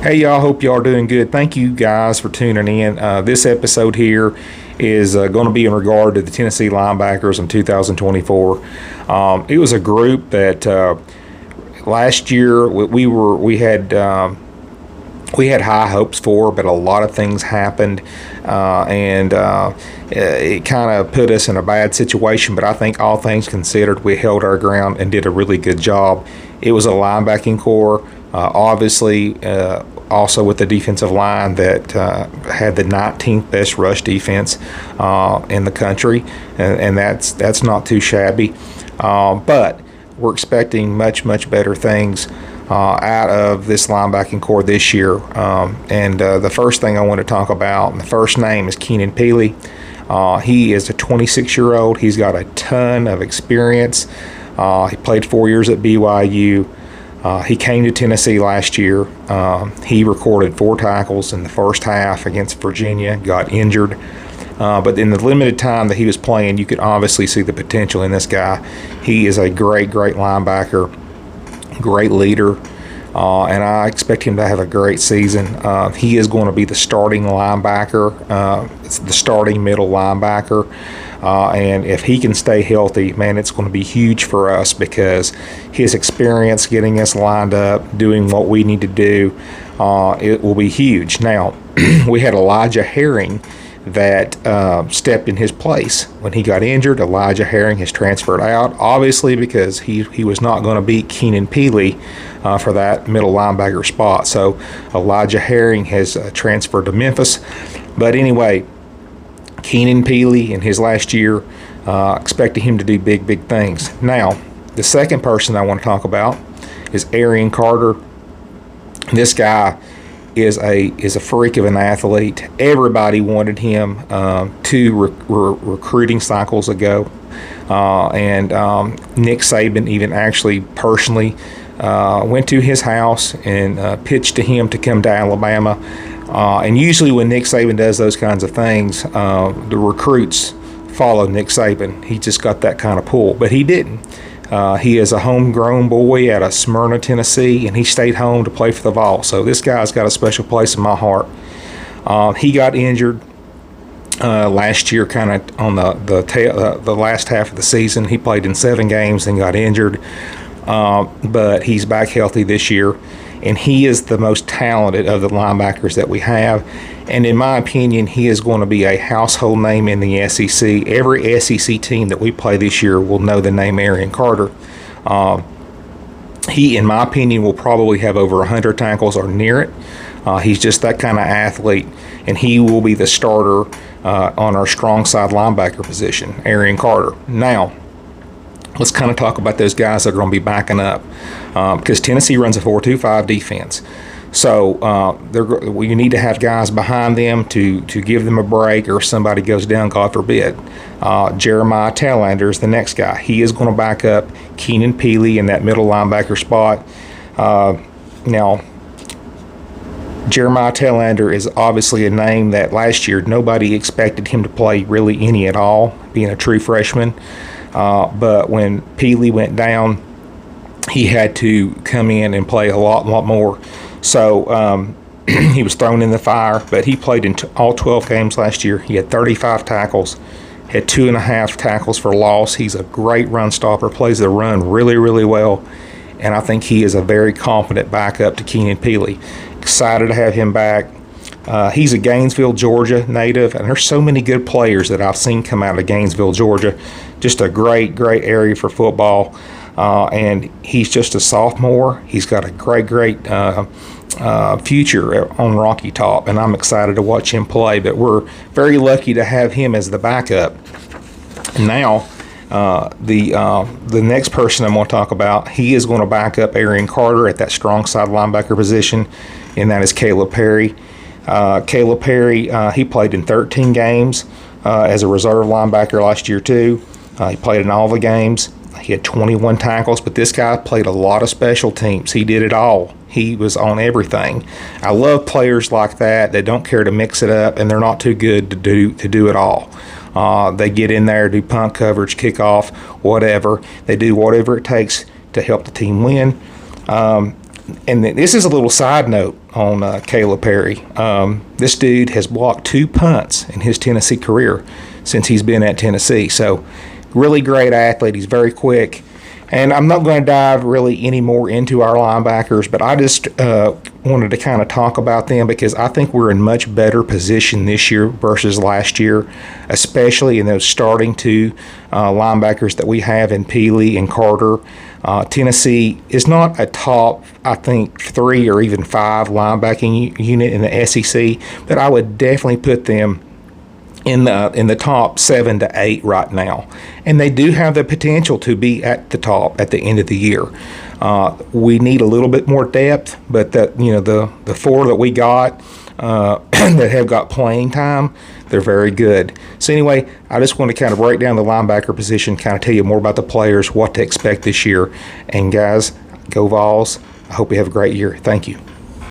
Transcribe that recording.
Hey, y'all. Hope y'all are doing good. Thank you guys for tuning in. This episode here is going to be in regard to the Tennessee linebackers in 2024. It was a group that last year we had high hopes for, but a lot of things happened, and it kind of put us in a bad situation. But I think all things considered, we held our ground and did a really good job. It was a linebacking core, obviously, also with the defensive line that had the 19th best rush defense in the country, and that's not too shabby. But we're expecting much better things out of this linebacking core this year. And the first thing I want to talk about, and the first name is Keenan Pili. He is a 26-year-old. He's got a ton of experience. He played 4 years at BYU. He came to Tennessee last year. He recorded 4 tackles in the first half against Virginia, got injured. But in the limited time that he was playing, you could obviously see the potential in this guy. He is a great linebacker, great leader, and I expect him to have a great season. He is going to be the starting linebacker. It's the starting middle linebacker. And if he can stay healthy, man, it's going to be huge for us because his experience getting us lined up, doing what we need to do, it will be huge. Now, we had Elijah Herring that stepped in his place. When he got injured, Elijah Herring has transferred out, obviously because he was not going to beat Keenan Pili for that middle linebacker spot. So Elijah Herring has transferred to Memphis. But anyway, Keenan Pili in his last year, expecting him to do big things. Now, the second person I want to talk about is Arian Carter. This guy is a freak of an athlete. Everybody wanted him 2 recruiting cycles ago, and Nick Saban even actually personally went to his house and pitched to him to come to Alabama. And usually when Nick Saban does those kinds of things, the recruits follow Nick Saban. He just got that kind of pull, but he didn't. He is a homegrown boy out of Smyrna, Tennessee, and he stayed home to play for the Vols. So this guy's got a special place in my heart. He got injured last year, kind of on the last half of the season. He played in 7 games and got injured, but he's back healthy this year. And he is the most talented of the linebackers that we have. And in my opinion, he is going to be a household name in the SEC. Every SEC team that we play this year will know the name Arian Carter. He, in my opinion, will probably have over 100 tackles or near it. He's just that kind of athlete. And he will be the starter on our strong side linebacker position, Arian Carter. Now, let's kind of talk about those guys that are going to be backing up, because Tennessee runs a 4-2-5 defense. So you need to have guys behind them to give them a break, or if somebody goes down, God forbid. Jeremiah Telander is the next guy. He is going to back up Keenan Pili in that middle linebacker spot. Now, Jeremiah Telander is obviously a name that last year nobody expected him to play really any at all, being a true freshman. But when Pili went down, he had to come in and play a lot more. So he was thrown in the fire, but he played in all 12 games last year. He had 35 tackles, had 2.5 tackles for loss. He's a great run stopper, plays the run really well, and I think he is a very competent backup to Keenan Pili. Excited to have him back. He's a Gainesville, Georgia native, and there's so many good players that I've seen come out of Gainesville, Georgia. Just a great area for football, and he's just a sophomore. He's got a great future on Rocky Top, and I'm excited to watch him play. But we're very lucky to have him as the backup. Now, the next person I'm going to talk about, he is going to back up Arian Carter at that strong side linebacker position, and that is Caleb Perry. Caleb Perry, he played in 13 games as a reserve linebacker last year too. He played in all the games. He had 21 tackles, but this guy played a lot of special teams. He did it all. He was on everything. I love players like that don't care to mix it up, and they're not too good to do it all. They get in there, do punt coverage, kickoff, whatever. They do whatever it takes to help the team win. And this is a little side note on Caleb Perry. This dude has blocked 2 punts in his Tennessee career since he's been at Tennessee. So really great athlete. He's very quick. And I'm not going to dive really any more into our linebackers, but I just wanted to kind of talk about them because I think we're in much better position this year versus last year, especially in those starting 2 linebackers that we have in Peely and Carter. Tennessee is not a top, I think, 3 or even 5 linebacking unit in the SEC, but I would definitely put them in the top 7 to 8 right now, and they do have the potential to be at the top at the end of the year. We need a little bit more depth, but the 4 that we got that have got playing time, they're very good. So anyway, I just want to kind of break down the linebacker position, kind of tell you more about the players, what to expect this year, and guys, go Vols! I hope you have a great year. Thank you.